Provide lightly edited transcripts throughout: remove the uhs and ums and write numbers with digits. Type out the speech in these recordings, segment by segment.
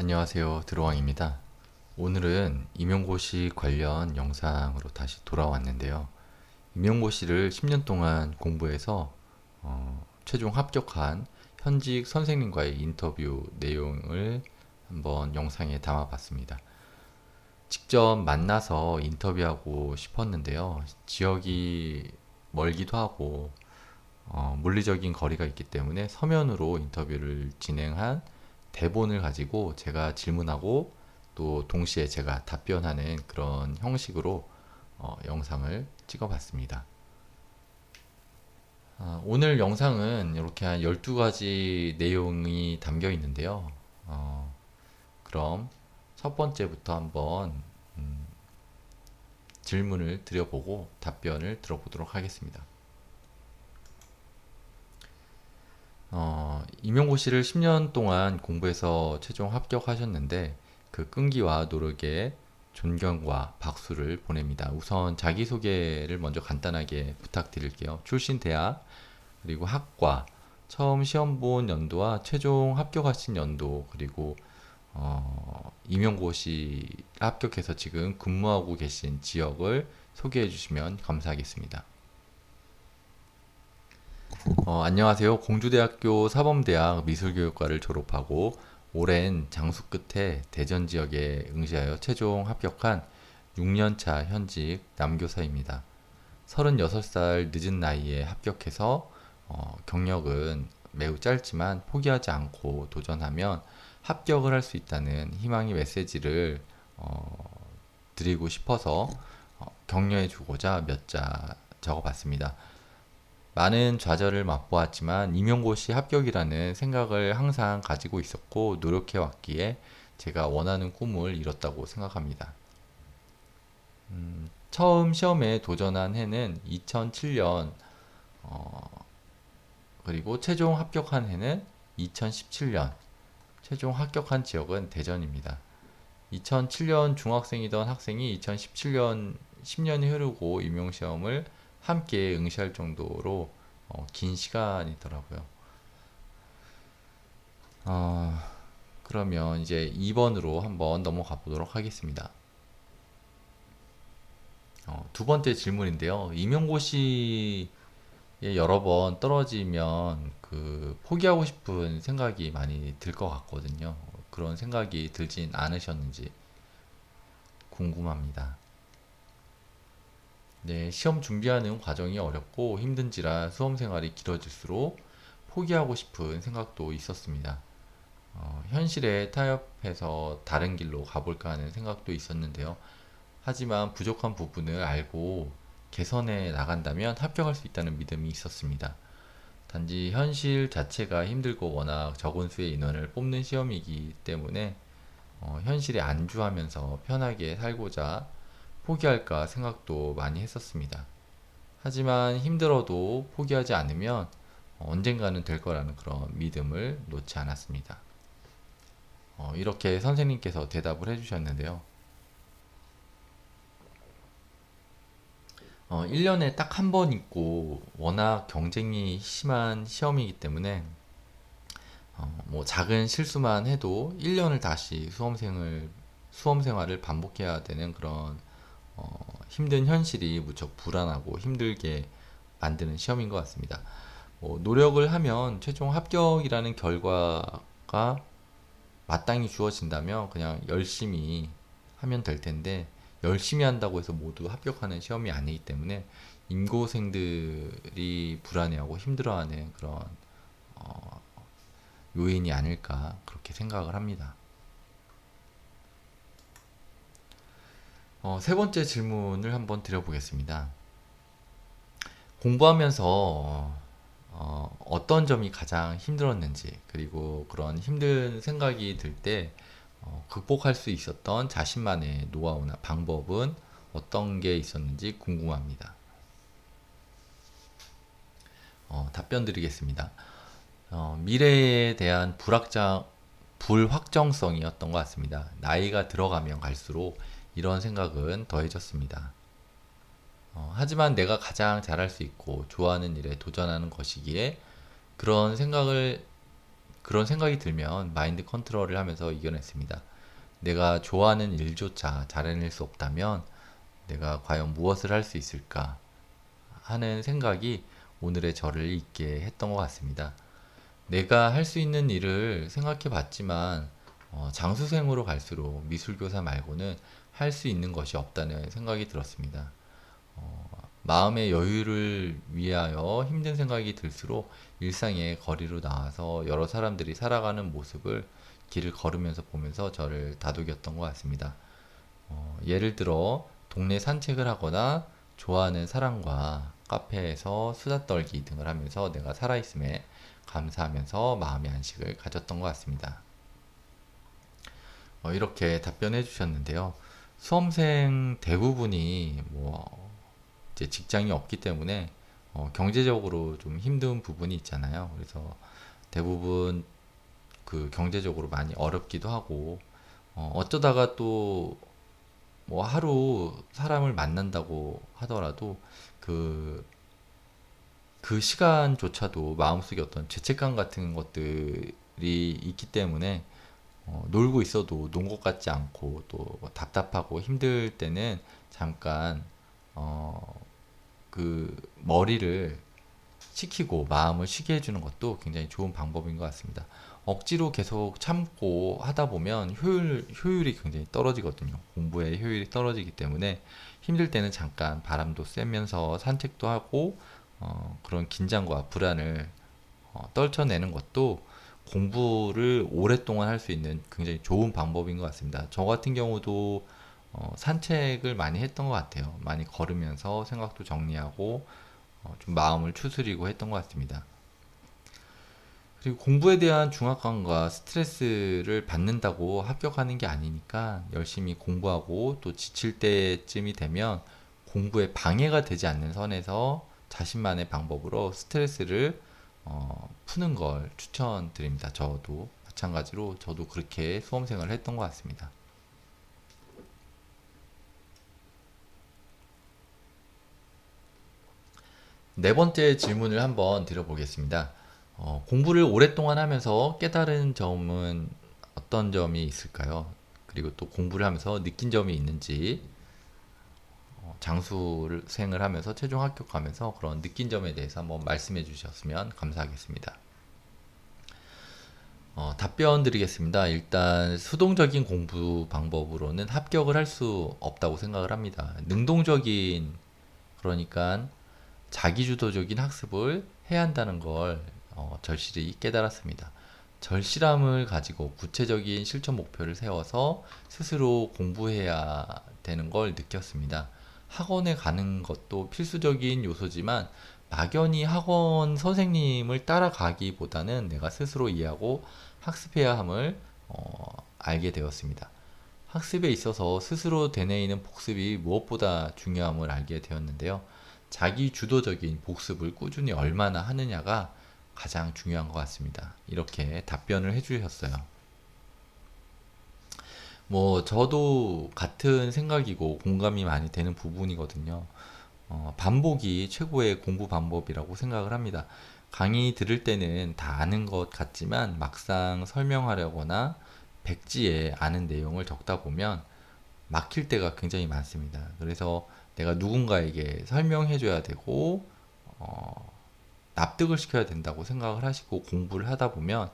안녕하세요. 드로왕입니다. 오늘은 임용고시 관련 영상으로 다시 돌아왔는데요. 임용고시를 10년 동안 공부해서 최종 합격한 현직 선생님과의 인터뷰 내용을 한번 영상에 담아봤습니다. 직접 만나서 인터뷰하고 싶었는데요. 지역이 멀기도 하고 물리적인 거리가 있기 때문에 서면으로 인터뷰를 진행한 대본을 가지고 제가 질문하고 또 동시에 제가 답변하는 그런 형식으로 영상을 찍어봤습니다. 오늘 영상은 이렇게 한 12가지 내용이 담겨 있는데요. 그럼 첫 번째부터 한번 질문을 드려보고 답변을 들어보도록 하겠습니다. 임용고시를 10년 동안 공부해서 최종 합격하셨는데 그 끈기와 노력에 존경과 박수를 보냅니다. 우선 자기소개를 먼저 간단하게 부탁드릴게요. 출신 대학, 그리고 학과, 처음 시험 본 연도와 최종 합격하신 연도, 그리고 임용고시 합격해서 지금 근무하고 계신 지역을 소개해 주시면 감사하겠습니다. 안녕하세요. 공주대학교 사범대학 미술교육과를 졸업하고 오랜 장수 끝에 대전 지역에 응시하여 최종 합격한 6년차 현직 남교사입니다. 36살 늦은 나이에 합격해서 경력은 매우 짧지만 포기하지 않고 도전하면 합격을 할 수 있다는 희망의 메시지를 드리고 싶어서 격려해 주고자 몇 자 적어봤습니다. 많은 좌절을 맛보았지만 임용고시 합격이라는 생각을 항상 가지고 있었고 노력해 왔기에 제가 원하는 꿈을 이뤘다고 생각합니다. 처음 시험에 도전한 해는 2007년, 그리고 최종 합격한 해는 2017년, 최종 합격한 지역은 대전입니다. 2007년 중학생이던 학생이 2017년 10년이 흐르고 임용시험을 함께 응시할 정도로 긴 시간이더라고요. 어, 그러면 이제 2번으로 한번 넘어가 보도록 하겠습니다. 두 번째 질문인데요. 임용고시에 여러 번 떨어지면 그 포기하고 싶은 생각이 많이 들 것 같거든요. 그런 생각이 들진 않으셨는지 궁금합니다. 네, 시험 준비하는 과정이 어렵고 힘든지라 수험 생활이 길어질수록 포기하고 싶은 생각도 있었습니다. 현실에 타협해서 다른 길로 가볼까 하는 생각도 있었는데요. 하지만 부족한 부분을 알고 개선해 나간다면 합격할 수 있다는 믿음이 있었습니다. 단지 현실 자체가 힘들고 워낙 적은 수의 인원을 뽑는 시험이기 때문에 현실에 안주하면서 편하게 살고자 포기할까 생각도 많이 했었습니다. 하지만 힘들어도 포기하지 않으면 언젠가는 될 거라는 그런 믿음을 놓지 않았습니다. 이렇게 선생님께서 대답을 해주셨는데요. 1년에 딱 한 번 있고 워낙 경쟁이 심한 시험이기 때문에 뭐 작은 실수만 해도 1년을 다시 수험 생활을 반복해야 되는 그런 힘든 현실이 무척 불안하고 힘들게 만드는 시험인 것 같습니다. 뭐 노력을 하면 최종 합격이라는 결과가 마땅히 주어진다면 그냥 열심히 하면 될 텐데 열심히 한다고 해서 모두 합격하는 시험이 아니기 때문에 임고생들이 불안해하고 힘들어하는 그런 요인이 아닐까 그렇게 생각을 합니다. 세 번째 질문을 한번 드려보겠습니다. 공부하면서 어떤 점이 가장 힘들었는지, 그리고 그런 힘든 생각이 들 때 극복할 수 있었던 자신만의 노하우나 방법은 어떤 게 있었는지 궁금합니다. 답변 드리겠습니다. 미래에 대한 불확정성이었던 것 같습니다. 나이가 들어가면 갈수록 이런 생각은 더해졌습니다. 하지만 내가 가장 잘할 수 있고 좋아하는 일에 도전하는 것이기에 그런 생각을 그런 생각이 들면 마인드 컨트롤을 하면서 이겨냈습니다. 내가 좋아하는 일조차 잘해낼 수 없다면 내가 과연 무엇을 할 수 있을까 하는 생각이 오늘의 저를 있게 했던 것 같습니다. 내가 할 수 있는 일을 생각해 봤지만 장수생으로 갈수록 미술교사 말고는 할 수 있는 것이 없다는 생각이 들었습니다. 마음의 여유를 위하여 힘든 생각이 들수록 일상의 거리로 나와서 여러 사람들이 살아가는 모습을 길을 걸으면서 보면서 저를 다독였던 것 같습니다. 예를 들어 동네 산책을 하거나 좋아하는 사람과 카페에서 수다 떨기 등을 하면서 내가 살아있음에 감사하면서 마음의 안식을 가졌던 것 같습니다. 이렇게 답변해 주셨는데요. 수험생 대부분이 이제 직장이 없기 때문에 경제적으로 좀 힘든 부분이 있잖아요. 그래서 대부분 그 경제적으로 많이 어렵기도 하고 어쩌다가 또 뭐 하루 사람을 만난다고 하더라도 그, 그 시간조차도 마음속에 어떤 죄책감 같은 것들이 있기 때문에 놀고 있어도 논 것 같지 않고 또뭐 답답하고 힘들 때는 잠깐 어, 그 머리를 식히고 마음을 쉬게 해주는 것도 굉장히 좋은 방법인 것 같습니다. 억지로 계속 참고 하다 보면 효율이 굉장히 떨어지거든요. 공부의 효율이 떨어지기 때문에 힘들 때는 잠깐 바람도 쐬면서 산책도 하고 그런 긴장과 불안을 떨쳐내는 것도 공부를 오랫동안 할 수 있는 굉장히 좋은 방법인 것 같습니다. 저 같은 경우도 산책을 많이 했던 것 같아요. 많이 걸으면서 생각도 정리하고 좀 마음을 추스리고 했던 것 같습니다. 그리고 공부에 대한 중압감과 스트레스를 받는다고 합격하는 게 아니니까 열심히 공부하고 또 지칠 때쯤이 되면 공부에 방해가 되지 않는 선에서 자신만의 방법으로 스트레스를 푸는 걸 추천드립니다. 저도 마찬가지로 저도 그렇게 수험생활을 했던 것 같습니다. 네 번째 질문을 한번 드려보겠습니다. 공부를 오랫동안 하면서 깨달은 점은 어떤 점이 있을까요? 그리고 또 공부를 하면서 느낀 점이 있는지, 장수생을 하면서 최종 합격하면서 그런 느낀 점에 대해서 한번 말씀해 주셨으면 감사하겠습니다. 답변 드리겠습니다. 일단 수동적인 공부 방법으로는 합격을 할 수 없다고 생각을 합니다. 능동적인, 그러니까 자기주도적인 학습을 해야 한다는 걸 절실히 깨달았습니다. 절실함을 가지고 구체적인 실천 목표를 세워서 스스로 공부해야 되는 걸 느꼈습니다. 학원에 가는 것도 필수적인 요소지만 막연히 학원 선생님을 따라가기보다는 내가 스스로 이해하고 학습해야 함을 알게 되었습니다. 학습에 있어서 스스로 되뇌이는 복습이 무엇보다 중요함을 알게 되었는데요. 자기 주도적인 복습을 꾸준히 얼마나 하느냐가 가장 중요한 것 같습니다. 이렇게 답변을 해주셨어요. 저도 같은 생각이고 공감이 많이 되는 부분이거든요. 반복이 최고의 공부 방법이라고 생각을 합니다. 강의 들을 때는 다 아는 것 같지만 막상 설명하려거나 백지에 아는 내용을 적다 보면 막힐 때가 굉장히 많습니다. 그래서 내가 누군가에게 설명해줘야 되고, 납득을 시켜야 된다고 생각을 하시고 공부를 하다 보면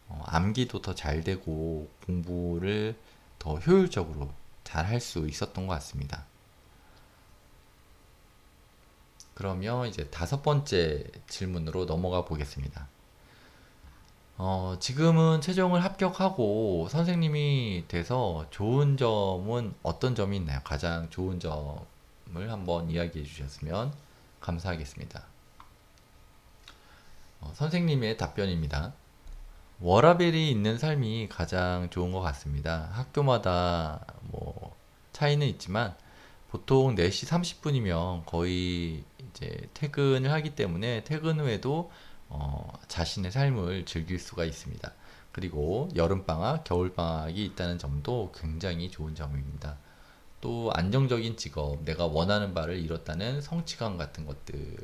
암기도 더 잘 되고 공부를 더 효율적으로 잘 할 수 있었던 것 같습니다. 그러면 이제 다섯 번째 질문으로 넘어가 보겠습니다. 지금은 최종을 합격하고 선생님이 돼서 좋은 점은 어떤 점이 있나요? 가장 좋은 점을 한번 이야기해 주셨으면 감사하겠습니다. 선생님의 답변입니다. 워라밸이 있는 삶이 가장 좋은 것 같습니다. 학교마다 차이는 있지만 보통 4시 30분이면 거의 이제 퇴근을 하기 때문에 퇴근 후에도 자신의 삶을 즐길 수가 있습니다. 그리고 여름방학, 겨울방학이 있다는 점도 굉장히 좋은 점입니다. 또 안정적인 직업, 내가 원하는 바를 이뤘다는 성취감 같은 것들,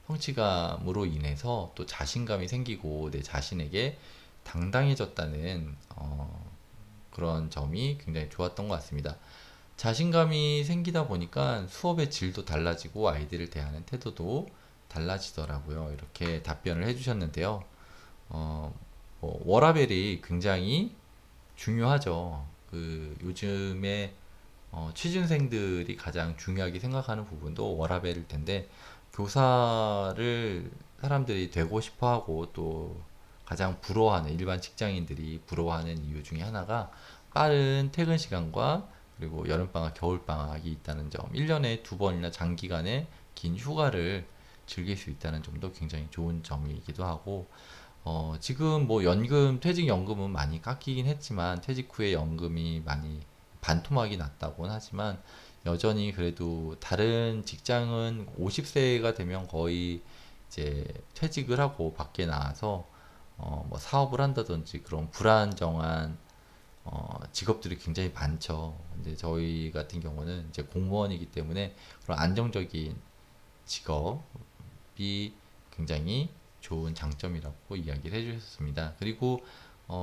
성취감으로 인해서 또 자신감이 생기고 내 자신에게 당당해졌다는 그런 점이 굉장히 좋았던 것 같습니다. 자신감이 생기다 보니까 수업의 질도 달라지고 아이들을 대하는 태도도 달라지더라고요. 이렇게 답변을 해주셨는데요. 어, 워라밸이 굉장히 중요하죠. 요즘에 취준생들이 가장 중요하게 생각하는 부분도 워라밸일 텐데, 교사를 사람들이 되고 싶어 하고 또 가장 부러워하는, 일반 직장인들이 부러워하는 이유 중에 하나가 빠른 퇴근 시간과 그리고 여름방학, 겨울방학이 있다는 점, 1년에 두 번이나 장기간의 긴 휴가를 즐길 수 있다는 점도 굉장히 좋은 점이기도 하고, 지금 뭐 퇴직연금은 많이 깎이긴 했지만, 퇴직 후에 연금이 많이 반토막이 났다고는 하지만, 여전히 그래도 다른 직장은 50세가 되면 거의 이제 퇴직을 하고 밖에 나와서 뭐 사업을 한다든지 그런 불안정한 직업들이 굉장히 많죠. 근데 저희 같은 경우는 이제 공무원이기 때문에 그런 안정적인 직업이 굉장히 좋은 장점이라고 이야기를 해주셨습니다. 그리고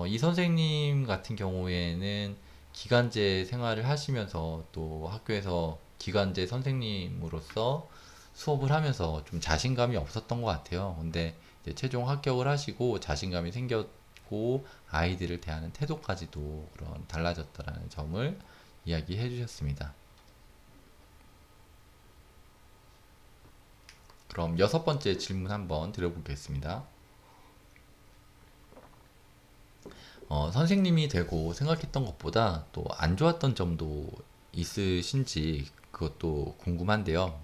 이 선생님 같은 경우에는 기간제 생활을 하시면서 또 학교에서 기간제 선생님으로서 수업을 하면서 좀 자신감이 없었던 것 같아요. 근데 이제 최종 합격을 하시고 자신감이 생겼고 아이들을 대하는 태도까지도 그런 달라졌다라는 점을 이야기해 주셨습니다. 그럼 여섯 번째 질문 한번 드려보겠습니다. 선생님이 되고 생각했던 것보다 또 안 좋았던 점도 있으신지 그것도 궁금한데요.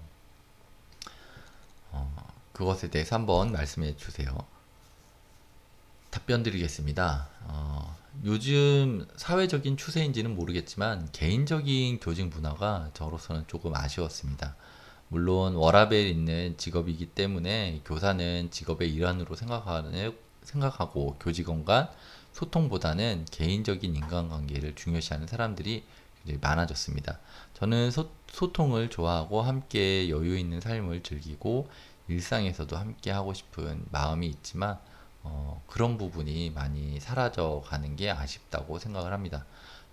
그것에 대해서 한번 말씀해 주세요. 답변 드리겠습니다. 요즘 사회적인 추세인지는 모르겠지만 개인적인 교직 문화가 저로서는 조금 아쉬웠습니다. 물론 워라밸 있는 직업이기 때문에 교사는 직업의 일환으로 생각하고 교직원 간 소통보다는 개인적인 인간관계를 중요시하는 사람들이 굉장히 많아졌습니다. 저는 소통을 좋아하고 함께 여유 있는 삶을 즐기고 일상에서도 함께 하고 싶은 마음이 있지만 그런 부분이 많이 사라져 가는 게 아쉽다고 생각을 합니다.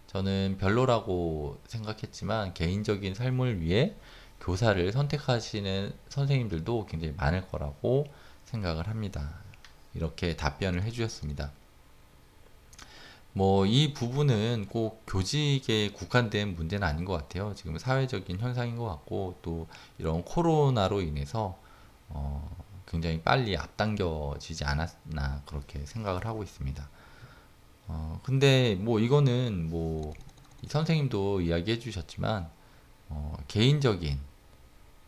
저는 별로라고 생각했지만 개인적인 삶을 위해 교사를 선택하시는 선생님들도 굉장히 많을 거라고 생각을 합니다. 이렇게 답변을 해주셨습니다. 뭐, 이 부분은 꼭 교직에 국한된 문제는 아닌 것 같아요. 지금 사회적인 현상인 것 같고, 또 이런 코로나로 인해서 굉장히 빨리 앞당겨지지 않았나, 그렇게 생각을 하고 있습니다. 근데 뭐 이거는 뭐, 이 선생님도 이야기해 주셨지만, 개인적인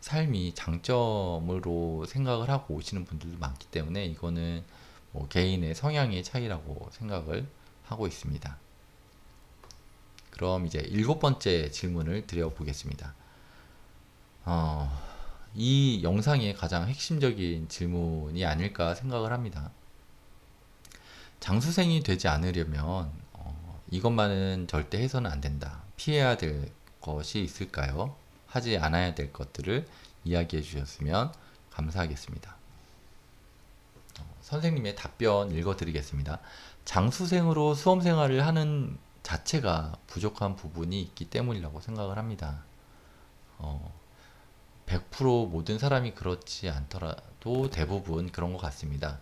삶이 장점으로 생각을 하고 오시는 분들도 많기 때문에 이거는 뭐 개인의 성향의 차이라고 생각을 하고 있습니다. 그럼 이제 일곱 번째 질문을 드려보겠습니다. 어, 이 영상의 가장 핵심적인 질문이 아닐까 생각을 합니다. 장수생이 되지 않으려면 이것만은 절대 해서는 안 된다. 피해야 될 것이 있을까요? 하지 않아야 될 것들을 이야기해 주셨으면 감사하겠습니다. 선생님의 답변 읽어드리겠습니다. 장수생으로 수험 생활을 하는 자체가 부족한 부분이 있기 때문이라고 생각을 합니다. 어, 100% 모든 사람이 그렇지 않더라도 대부분 그런 것 같습니다.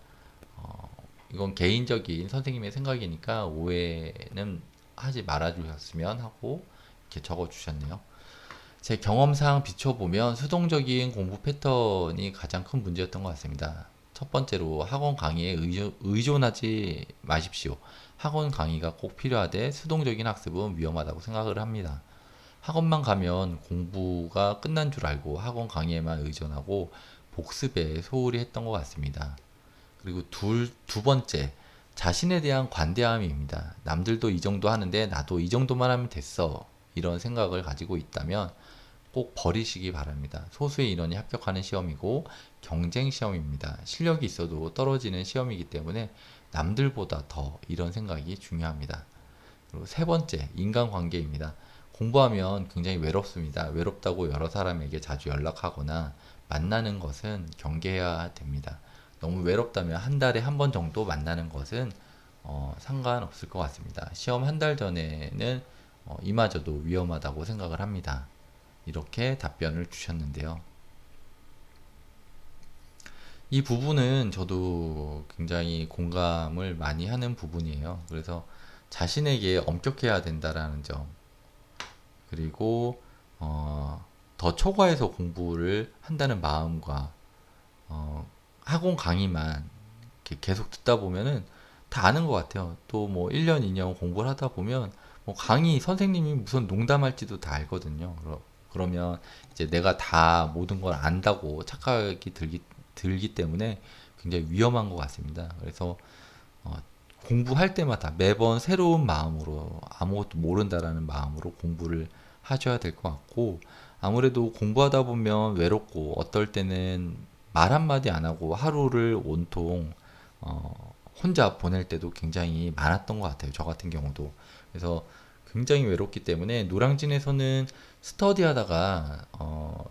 이건 개인적인 선생님의 생각이니까 오해는 하지 말아 주셨으면 하고 이렇게 적어 주셨네요. 제 경험상 비춰보면 수동적인 공부 패턴이 가장 큰 문제였던 것 같습니다. 첫 번째로 학원 강의에 의존하지 마십시오. 학원 강의가 꼭 필요하되 수동적인 학습은 위험하다고 생각을 합니다. 학원만 가면 공부가 끝난 줄 알고 학원 강의에만 의존하고 복습에 소홀히 했던 것 같습니다. 그리고 두 번째, 자신에 대한 관대함입니다. 남들도 이 정도 하는데 나도 이 정도만 하면 됐어. 이런 생각을 가지고 있다면 꼭 버리시기 바랍니다. 소수의 인원이 합격하는 시험이고 경쟁 시험입니다. 실력이 있어도 떨어지는 시험이기 때문에 남들보다 더 이런 생각이 중요합니다. 그리고 세 번째, 인간관계입니다. 공부하면 굉장히 외롭습니다. 외롭다고 여러 사람에게 자주 연락하거나 만나는 것은 경계해야 됩니다. 너무 외롭다면 한 달에 한 번 정도 만나는 것은 상관없을 것 같습니다. 시험 한 달 전에는 이마저도 위험하다고 생각을 합니다. 이렇게 답변을 주셨는데요. 이 부분은 저도 굉장히 공감을 많이 하는 부분이에요. 그래서 자신에게 엄격해야 된다라는 점, 그리고 더 초과해서 공부를 한다는 마음과 학원 강의만 이렇게 계속 듣다 보면은 다 아는 것 같아요. 또 뭐 1년, 2년 공부를 하다 보면 뭐 강의 선생님이 무슨 농담할지도 다 알거든요. 그러면 이제 내가 다 모든 걸 안다고 착각이 들기 때문에 굉장히 위험한 것 같습니다. 그래서 어, 공부할 때마다 매번 새로운 마음으로 아무것도 모른다라는 마음으로 공부를 하셔야 될 것 같고, 아무래도 공부하다 보면 외롭고 어떨 때는 말 한마디 안 하고 하루를 온통 혼자 보낼 때도 굉장히 많았던 것 같아요. 저 같은 경우도. 그래서 굉장히 외롭기 때문에 노량진에서는 스터디 하다가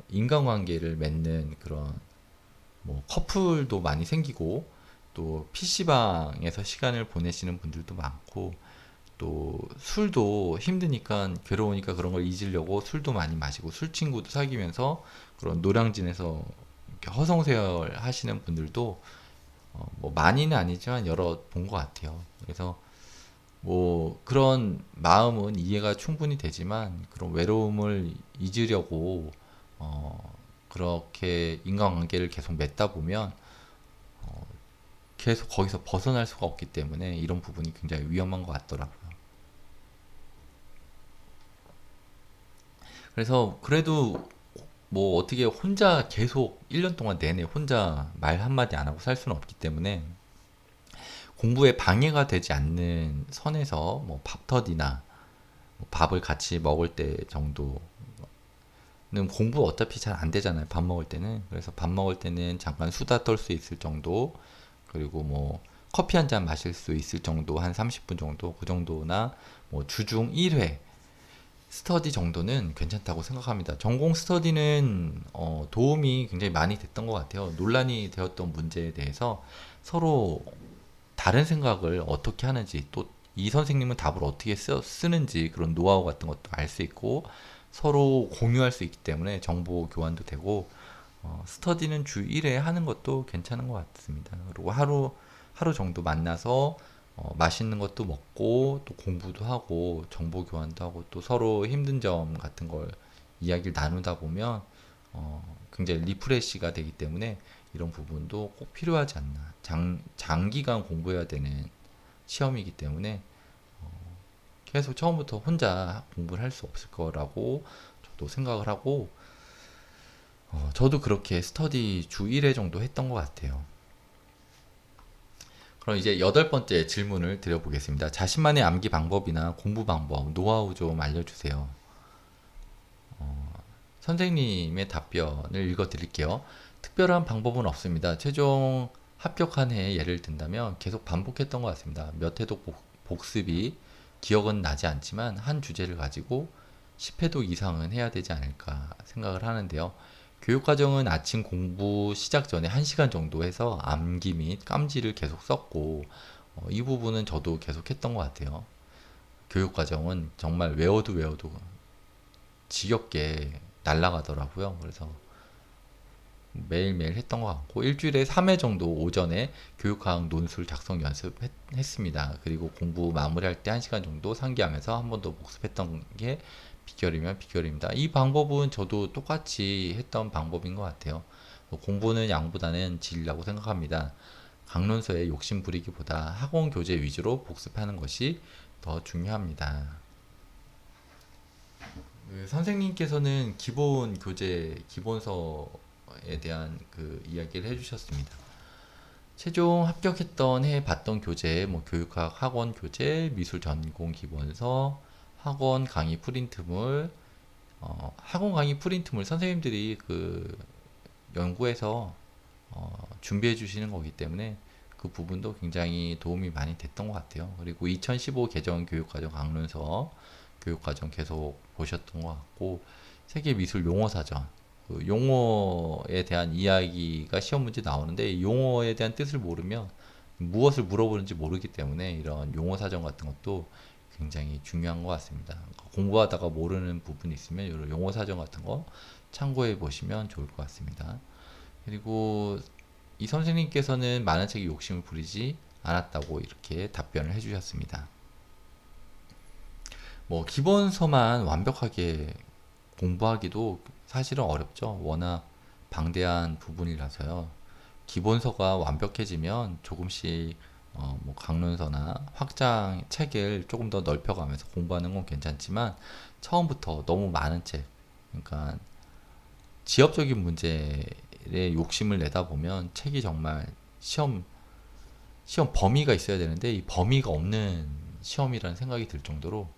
인간관계를 맺는 그런 뭐 커플도 많이 생기고, 또 PC방에서 시간을 보내시는 분들도 많고, 또 술도 힘드니까 괴로우니까 그런 걸 잊으려고 술도 많이 마시고 술 친구도 사귀면서 그런 노량진에서 이렇게 허송세월 하시는 분들도 뭐 많이는 아니지만 여러 본 것 같아요. 그래서 뭐 그런 마음은 이해가 충분히 되지만, 그런 외로움을 잊으려고 그렇게 인간관계를 계속 맺다 보면 계속 거기서 벗어날 수가 없기 때문에 이런 부분이 굉장히 위험한 것 같더라고요. 그래서 그래도 뭐 어떻게 혼자 계속 1년 동안 내내 혼자 말 한마디 안 하고 살 수는 없기 때문에 공부에 방해가 되지 않는 선에서 뭐 밥터디나 뭐 밥을 같이 먹을 때 정도는, 공부 어차피 잘 안 되잖아요. 밥 먹을 때는. 그래서 밥 먹을 때는 잠깐 수다 떨 수 있을 정도, 그리고 뭐 커피 한 잔 마실 수 있을 정도, 한 30분 정도, 그 정도나 뭐 주중 1회 스터디 정도는 괜찮다고 생각합니다. 전공 스터디는 도움이 굉장히 많이 됐던 것 같아요. 논란이 되었던 문제에 대해서 서로 다른 생각을 어떻게 하는지, 또 이 선생님은 답을 어떻게 쓰는지 그런 노하우 같은 것도 알 수 있고 서로 공유할 수 있기 때문에 정보 교환도 되고, 스터디는 주 1회 하는 것도 괜찮은 것 같습니다. 그리고 하루 정도 만나서 맛있는 것도 먹고 또 공부도 하고 정보 교환도 하고 또 서로 힘든 점 같은 걸 이야기를 나누다 보면 굉장히 리프레시가 되기 때문에 이런 부분도 꼭 필요하지 않나. 장기간 공부해야 되는 시험이기 때문에 계속 처음부터 혼자 공부를 할 수 없을 거라고 저도 생각을 하고, 저도 그렇게 스터디 주 1회 정도 했던 것 같아요. 그럼 이제 여덟 번째 질문을 드려보겠습니다. 자신만의 암기 방법이나 공부 방법, 노하우 좀 알려주세요. 선생님의 답변을 읽어드릴게요. 특별한 방법은 없습니다. 최종 합격한 해 예를 든다면 계속 반복했던 것 같습니다. 몇 회도 복습이 기억은 나지 않지만 한 주제를 가지고 10회도 이상은 해야 되지 않을까 생각을 하는데요. 교육과정은 아침 공부 시작 전에 1시간 정도 해서 암기 및 깜지를 계속 썼고, 이 부분은 저도 계속 했던 것 같아요. 교육과정은 정말 외워도 지겹게 날아가더라고요. 그래서 매일매일 했던 것 같고, 일주일에 3회 정도 오전에 교육학 논술 작성 연습했습니다. 그리고 공부 마무리할 때 1시간 정도 상기하면서 한 번 더 복습했던 게 비결이면 비결입니다. 이 방법은 저도 똑같이 했던 방법인 것 같아요. 공부는 양보다는 질이라고 생각합니다. 강론서에 욕심 부리기보다 학원 교재 위주로 복습하는 것이 더 중요합니다. 그 선생님께서는 기본 교재, 기본서에 대한 그 이야기를 해주셨습니다. 최종 합격했던 해 봤던 교재, 뭐 교육학 학원 교재, 미술 전공 기본서, 학원 강의 프린트물, 학원 강의 프린트물 선생님들이 그 연구해서 준비해 주시는 거기 때문에 그 부분도 굉장히 도움이 많이 됐던 것 같아요. 그리고 2015 개정 교육과정 강론서 교육과정 계속 보셨던 것 같고, 세계미술 용어사전, 그 용어에 대한 이야기가 시험 문제 나오는데 용어에 대한 뜻을 모르면 무엇을 물어보는지 모르기 때문에 이런 용어 사전 같은 것도 굉장히 중요한 것 같습니다. 공부하다가 모르는 부분이 있으면 이런 용어 사전 같은 거 참고해 보시면 좋을 것 같습니다. 그리고 이 선생님께서는 많은 책에 욕심을 부리지 않았다고 이렇게 답변을 해주셨습니다. 뭐 기본서만 완벽하게 공부하기도 사실은 어렵죠. 워낙 방대한 부분이라서요. 기본서가 완벽해지면 조금씩 뭐 강론서나 확장 책을 조금 더 넓혀가면서 공부하는 건 괜찮지만 처음부터 너무 많은 책, 그러니까 지엽적인 문제에 욕심을 내다 보면 책이 정말 시험 범위가 있어야 되는데 이 범위가 없는 시험이라는 생각이 들 정도로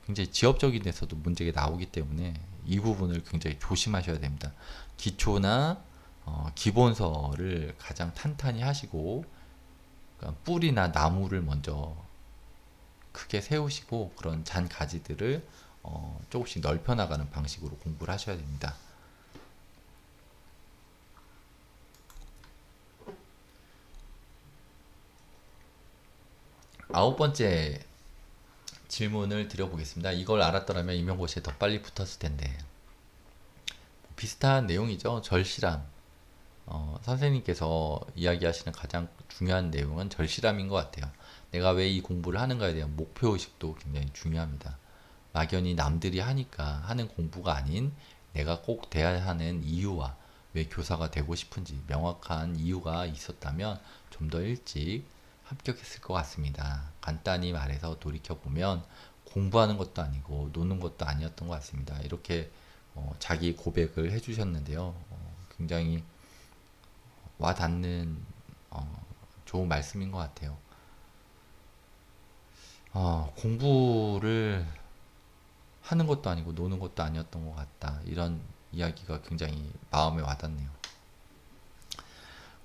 굉장히 지엽적인 데서도 문제가 나오기 때문에 이 부분을 굉장히 조심하셔야 됩니다. 기초나 기본서를 가장 탄탄히 하시고, 그러니까 뿌리나 나무를 먼저 크게 세우시고 그런 잔 가지들을 조금씩 넓혀 나가는 방식으로 공부를 하셔야 됩니다. 아홉 번째 질문을 드려보겠습니다. 이걸 알았더라면 임용고시에 더 빨리 붙었을 텐데. 비슷한 내용이죠. 절실함. 선생님께서 이야기하시는 가장 중요한 내용은 절실함인 것 같아요. 내가 왜 이 공부를 하는가에 대한 목표의식도 굉장히 중요합니다. 막연히 남들이 하니까 하는 공부가 아닌 내가 꼭 돼야 하는 이유와 왜 교사가 되고 싶은지 명확한 이유가 있었다면 좀 더 일찍 합격했을 것 같습니다. 간단히 말해서 돌이켜보면 공부하는 것도 아니고 노는 것도 아니었던 것 같습니다. 이렇게 자기 고백을 해주셨는데요. 굉장히 와닿는 좋은 말씀인 것 같아요. 공부를 하는 것도 아니고 노는 것도 아니었던 것 같다. 이런 이야기가 굉장히 마음에 와닿네요.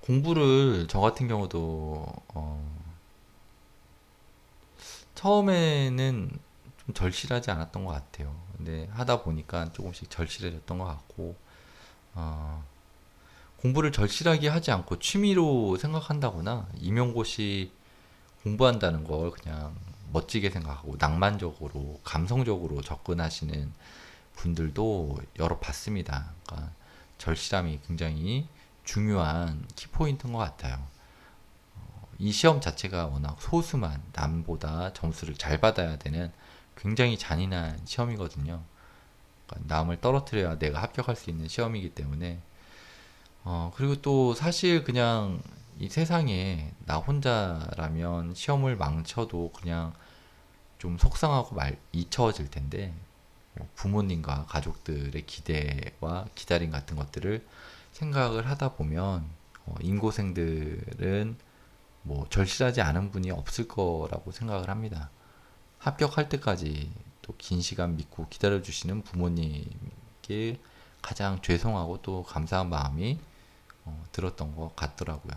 공부를 저 같은 경우도 처음에는 좀 절실하지 않았던 것 같아요. 근데 하다 보니까 조금씩 절실해졌던 것 같고 어, 공부를 절실하게 하지 않고 취미로 생각한다거나 임용고시 공부한다는 걸 그냥 멋지게 생각하고 낭만적으로 감성적으로 접근하시는 분들도 여러 봤습니다. 그러니까 절실함이 굉장히 중요한 키포인트인 것 같아요. 이 시험 자체가 워낙 소수만 남보다 점수를 잘 받아야 되는 굉장히 잔인한 시험이거든요. 그러니까 남을 떨어뜨려야 내가 합격할 수 있는 시험이기 때문에 그리고 또 사실 그냥 이 세상에 나 혼자라면 시험을 망쳐도 그냥 좀 속상하고 잊혀질 텐데 부모님과 가족들의 기대와 기다림 같은 것들을 생각을 하다 보면 인고생들은 뭐 절실하지 않은 분이 없을 거라고 생각을 합니다. 합격할 때까지 또 긴 시간 믿고 기다려주시는 부모님께 가장 죄송하고 또 감사한 마음이 들었던 것 같더라고요.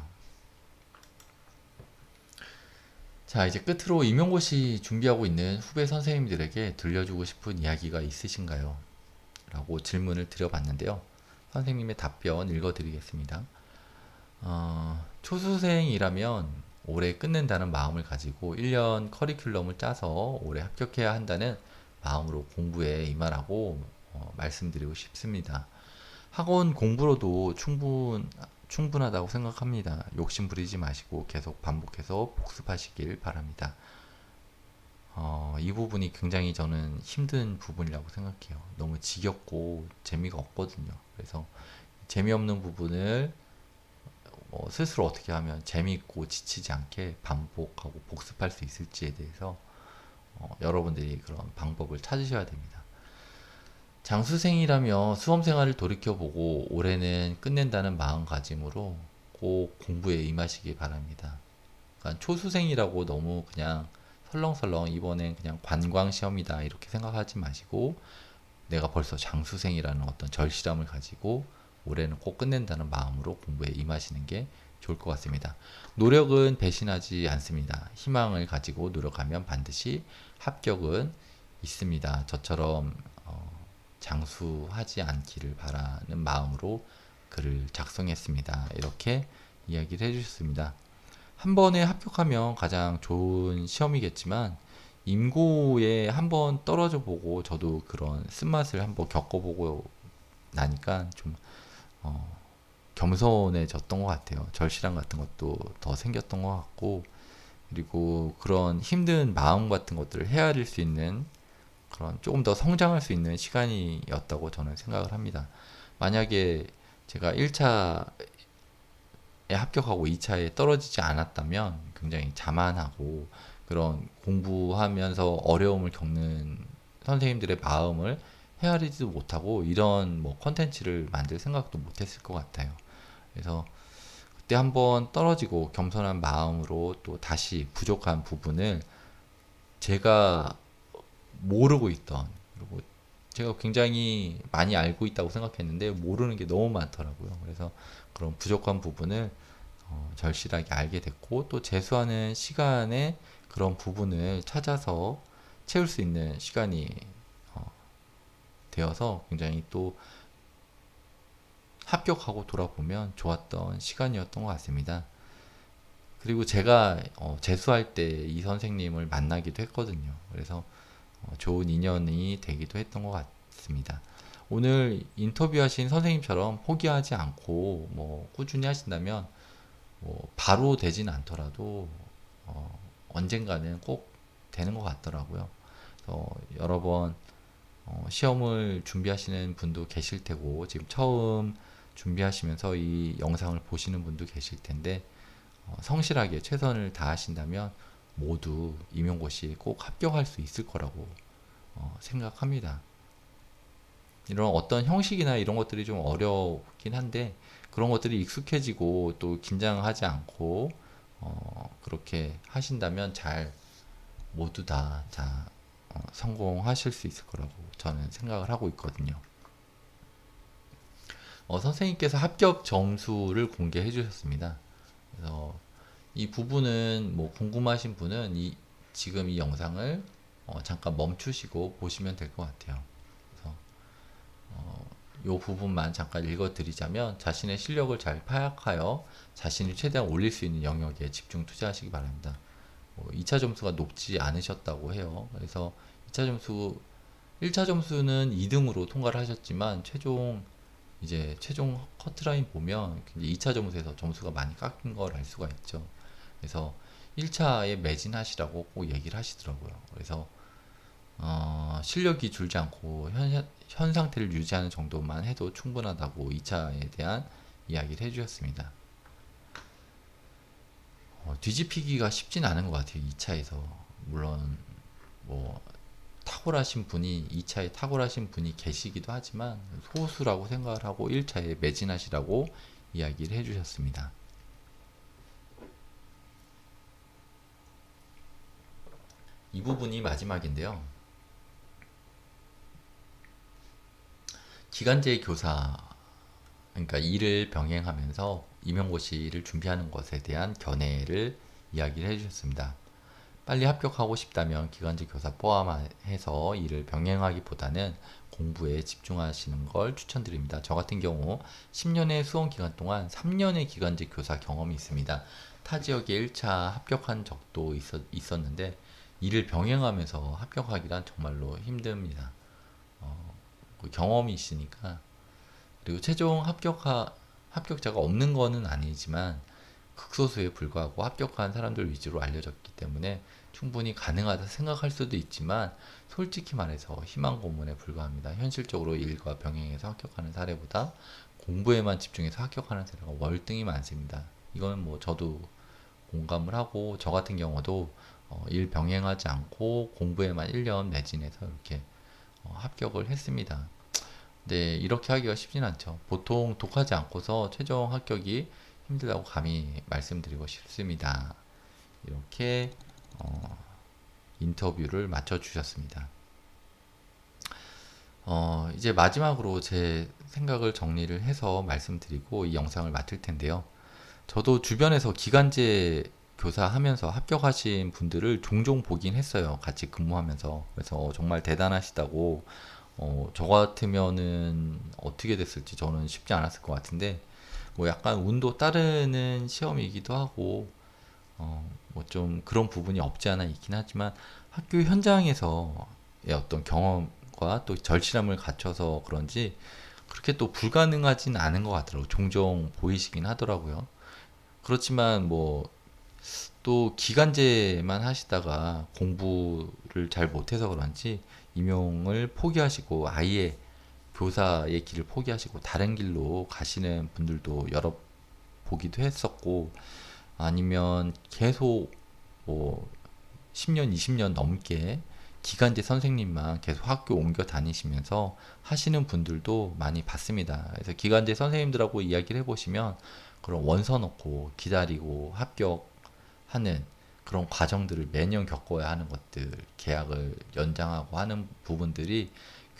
자, 이제 끝으로 임용고시 준비하고 있는 후배 선생님들에게 들려주고 싶은 이야기가 있으신가요? 라고 질문을 드려봤는데요. 선생님의 답변 읽어드리겠습니다. 초수생이라면 올해 끝낸다는 마음을 가지고 1년 커리큘럼을 짜서 올해 합격해야 한다는 마음으로 공부에 임하라고 말씀드리고 싶습니다. 학원 공부로도 충분하다고 생각합니다. 욕심 부리지 마시고 계속 반복해서 복습하시길 바랍니다. 이 부분이 굉장히 저는 힘든 부분이라고 생각해요. 너무 지겹고 재미가 없거든요. 그래서 재미없는 부분을 스스로 어떻게 하면 재미있고 지치지 않게 반복하고 복습할 수 있을지에 대해서 여러분들이 그런 방법을 찾으셔야 됩니다. 장수생이라며 수험 생활을 돌이켜보고 올해는 끝낸다는 마음가짐으로 꼭 공부에 임하시기 바랍니다. 그러니까 초수생이라고 너무 그냥 설렁설렁 이번엔 그냥 관광 시험이다 이렇게 생각하지 마시고 내가 벌써 장수생이라는 어떤 절실함을 가지고 올해는 꼭 끝낸다는 마음으로 공부에 임하시는 게 좋을 것 같습니다. 노력은 배신하지 않습니다. 희망을 가지고 노력하면 반드시 합격은 있습니다. 저처럼 장수하지 않기를 바라는 마음으로 글을 작성했습니다. 이렇게 이야기를 해주셨습니다. 한 번에 합격하면 가장 좋은 시험이겠지만 임고에 한 번 떨어져 보고 저도 그런 쓴맛을 한번 겪어보고 나니까 좀 어, 겸손해졌던 것 같아요. 절실함 같은 것도 더 생겼던 것 같고, 그리고 그런 힘든 마음 같은 것들을 헤아릴 수 있는 그런 조금 더 성장할 수 있는 시간이었다고 저는 생각을 합니다. 만약에 제가 1차에 합격하고 2차에 떨어지지 않았다면 굉장히 자만하고 그런 공부하면서 어려움을 겪는 선생님들의 마음을 헤아리지도 못하고 이런 뭐 컨텐츠를 만들 생각도 못했을 것 같아요. 그래서 그때 한번 떨어지고 겸손한 마음으로 또 다시 부족한 부분을 제가 모르고 있던, 그리고 제가 굉장히 많이 알고 있다고 생각했는데 모르는 게 너무 많더라고요. 그래서 그런 부족한 부분을 절실하게 알게 됐고, 또 재수하는 시간에 그런 부분을 찾아서 채울 수 있는 시간이 어, 되어서 굉장히 또 합격하고 돌아보면 좋았던 시간이었던 것 같습니다. 그리고 제가 재수할 때 이 선생님을 만나기도 했거든요. 그래서 좋은 인연이 되기도 했던 것 같습니다. 오늘 인터뷰하신 선생님처럼 포기하지 않고 뭐 꾸준히 하신다면 뭐 바로 되진 않더라도 언젠가는 꼭 되는 것 같더라고요. 그래서 여러 번 시험을 준비하시는 분도 계실 테고 지금 처음 준비하시면서 이 영상을 보시는 분도 계실 텐데 성실하게 최선을 다하신다면 모두 임용고시에 꼭 합격할 수 있을 거라고 생각합니다. 이런 어떤 형식이나 이런 것들이 좀 어렵긴 한데 그런 것들이 익숙해지고 또 긴장하지 않고 그렇게 하신다면 잘 모두 다 성공하실 수 있을 거라고 저는 생각을 하고 있거든요. 선생님께서 합격 점수를 공개해 주셨습니다. 그래서 이 부분은 뭐 궁금하신 분은 지금 이 영상을 잠깐 멈추시고 보시면 될 것 같아요. 그래서 이 부분만 잠깐 읽어드리자면 자신의 실력을 잘 파악하여 자신이 최대한 올릴 수 있는 영역에 집중 투자하시기 바랍니다. 2차 점수가 높지 않으셨다고 해요. 그래서 2차 점수 1차 점수는 2등으로 통과를 하셨지만 최종 커트라인 보면 2차 점수에서 점수가 많이 깎인 걸 알 수가 있죠. 그래서 1차에 매진하시라고 꼭 얘기를 하시더라고요. 그래서 실력이 줄지 않고 현 상태를 유지하는 정도만 해도 충분하다고 2차에 대한 이야기를 해주셨습니다. 뒤집히기가 쉽진 않은 것 같아요. 2차에서 물론 뭐 탁월하신 분이 2차에 탁월하신 분이 계시기도 하지만 소수라고 생각을 하고 1차에 매진하시라고 이야기를 해주셨습니다. 이 부분이 마지막인데요. 기간제 교사, 그러니까 일을 병행하면서 임용고시를 준비하는 것에 대한 견해를 이야기를 해주셨습니다. 빨리 합격하고 싶다면 기간제 교사 포함해서 일을 병행하기보다는 공부에 집중하시는 걸 추천드립니다. 저 같은 경우 10년의 수험 기간 동안 3년의 기간제 교사 경험이 있습니다. 타 지역에 1차 합격한 적도 있었는데 일을 병행하면서 합격하기란 정말로 힘듭니다. 그 경험이 있으니까. 그리고 최종 합격자가 없는 거는 아니지만 극소수에 불과하고 합격한 사람들 위주로 알려졌기 때문에 충분히 가능하다 생각할 수도 있지만 솔직히 말해서 희망 고문에 불과합니다. 현실적으로 일과 병행해서 합격하는 사례보다 공부에만 집중해서 합격하는 사례가 월등히 많습니다. 이건 뭐 저도 공감을 하고 저 같은 경우도 일 병행하지 않고 공부에만 1년 매진해서 이렇게 합격을 했습니다. 네, 이렇게 하기가 쉽진 않죠. 보통 독하지 않고서 최종 합격이 힘들다고 감히 말씀드리고 싶습니다. 이렇게 어, 인터뷰를 마쳐 주셨습니다. 이제 마지막으로 제 생각을 정리를 해서 말씀드리고 이 영상을 마칠 텐데요. 저도 주변에서 기간제 교사 하면서 합격하신 분들을 종종 보긴 했어요. 같이 근무하면서. 그래서 정말 대단하시다고, 저 같으면은 어떻게 됐을지 저는 쉽지 않았을 것 같은데, 뭐 약간 운도 따르는 시험이기도 하고, 뭐 좀 그런 부분이 없지 않아 있긴 하지만 학교 현장에서의 어떤 경험과 또 절실함을 갖춰서 그런지 그렇게 또 불가능하진 않은 것 같더라고요. 종종 보이시긴 하더라고요. 그렇지만 뭐 또 기간제만 하시다가 공부를 잘 못해서 그런지 임용을 포기하시고 아예 교사의 길을 포기하시고 다른 길로 가시는 분들도 여러 보기도 했었고 아니면 계속 뭐 10년, 20년 넘게 기간제 선생님만 계속 학교 옮겨 다니시면서 하시는 분들도 많이 봤습니다. 그래서 기간제 선생님들하고 이야기를 해보시면 그런 원서 넣고 기다리고 합격하는 그런 과정들을 매년 겪어야 하는 것들, 계약을 연장하고 하는 부분들이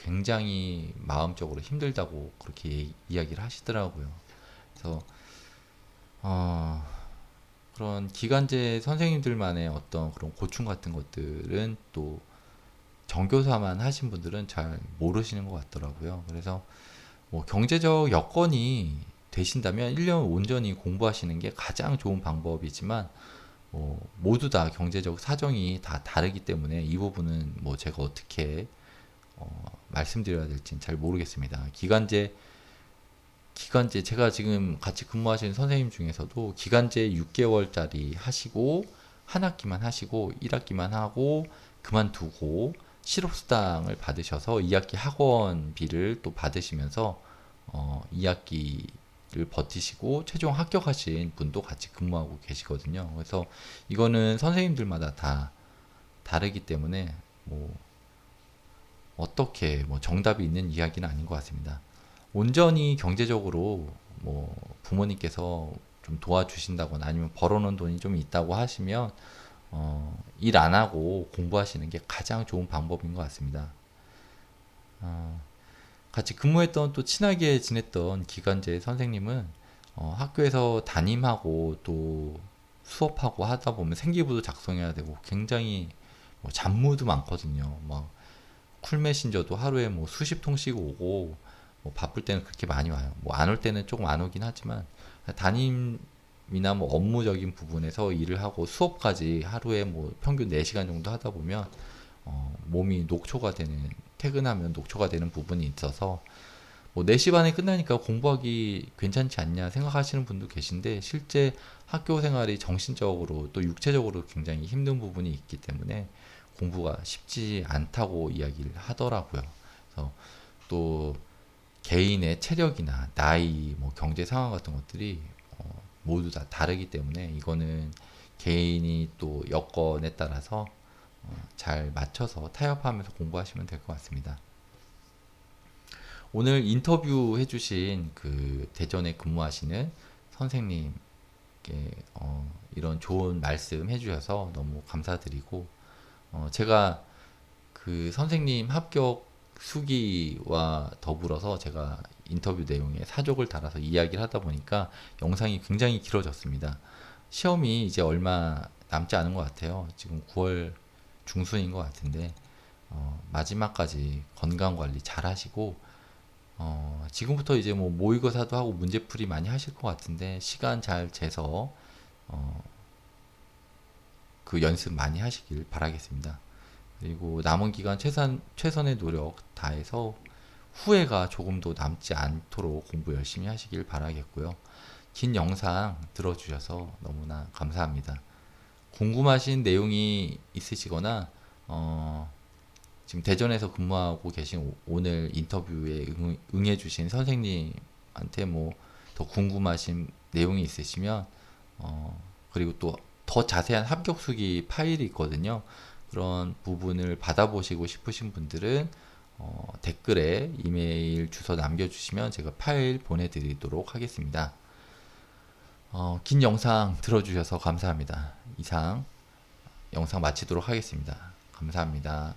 굉장히 마음적으로 힘들다고 그렇게 이야기를 하시더라고요. 그래서 어, 그런 기간제 선생님들만의 어떤 그런 고충 같은 것들은 또 정교사만 하신 분들은 잘 모르시는 것 같더라고요. 그래서 뭐 경제적 여건이 되신다면 1년 온전히 공부하시는 게 가장 좋은 방법이지만 뭐 모두 다 경제적 사정이 다 다르기 때문에 이 부분은 뭐 제가 어떻게 말씀드려야 될지는 잘 모르겠습니다. 기간제 제가 지금 같이 근무하시는 선생님 중에서도 기간제 6개월짜리 하시고 한 학기만 하시고 1학기만 하고 그만두고 실업수당을 받으셔서 2학기 학원비를 또 받으시면서 2학기를 버티시고 최종 합격하신 분도 같이 근무하고 계시거든요. 그래서 이거는 선생님들마다 다 다르기 때문에 뭐 어떻게 뭐 정답이 있는 이야기는 아닌 것 같습니다. 온전히 경제적으로 뭐 부모님께서 좀 도와주신다거나 아니면 벌어놓은 돈이 좀 있다고 하시면 일 안 하고 공부하시는 게 가장 좋은 방법인 것 같습니다. 어, 같이 근무했던 또 친하게 지냈던 기간제 선생님은 학교에서 담임하고 또 수업하고 하다 보면 생기부도 작성해야 되고 굉장히 뭐 잡무도 많거든요. 막 쿨메신저도 하루에 뭐 수십 통씩 오고 뭐 바쁠 때는 그렇게 많이 와요. 뭐 안 올 때는 조금 안 오긴 하지만 담임이나 뭐 업무적인 부분에서 일을 하고 수업까지 하루에 뭐 평균 4시간 정도 하다 보면 몸이 녹초가 되는 퇴근하면 녹초가 되는 부분이 있어서 뭐 4시 반에 끝나니까 공부하기 괜찮지 않냐 생각하시는 분도 계신데 실제 학교 생활이 정신적으로 또 육체적으로 굉장히 힘든 부분이 있기 때문에 공부가 쉽지 않다고 이야기를 하더라고요. 그래서 또 개인의 체력이나 나이, 뭐 경제 상황 같은 것들이 모두 다 다르기 때문에 이거는 개인이 또 여건에 따라서 잘 맞춰서 타협하면서 공부하시면 될 것 같습니다. 오늘 인터뷰 해주신 그 대전에 근무하시는 선생님께 이런 좋은 말씀 해주셔서 너무 감사드리고 제가 그 선생님 합격 수기와 더불어서 제가 인터뷰 내용에 사족을 달아서 이야기를 하다 보니까 영상이 굉장히 길어졌습니다. 시험이 이제 얼마 남지 않은 것 같아요. 지금 9월 중순인 것 같은데 마지막까지 건강 관리 잘 하시고 지금부터 이제 뭐 모의고사도 하고 문제풀이 많이 하실 것 같은데 시간 잘 재서 그 연습 많이 하시길 바라겠습니다. 그리고 남은 기간 최선의 노력 다해서 후회가 조금도 남지 않도록 공부 열심히 하시길 바라겠고요. 긴 영상 들어주셔서 너무나 감사합니다. 궁금하신 내용이 있으시거나 지금 대전에서 근무하고 계신 오늘 인터뷰에 응해주신 선생님한테 뭐 더 궁금하신 내용이 있으시면 그리고 또 더 자세한 합격 수기 파일이 있거든요. 그런 부분을 받아보시고 싶으신 분들은 댓글에 이메일 주소 남겨주시면 제가 파일 보내드리도록 하겠습니다. 긴 영상 들어주셔서 감사합니다. 이상 영상 마치도록 하겠습니다. 감사합니다.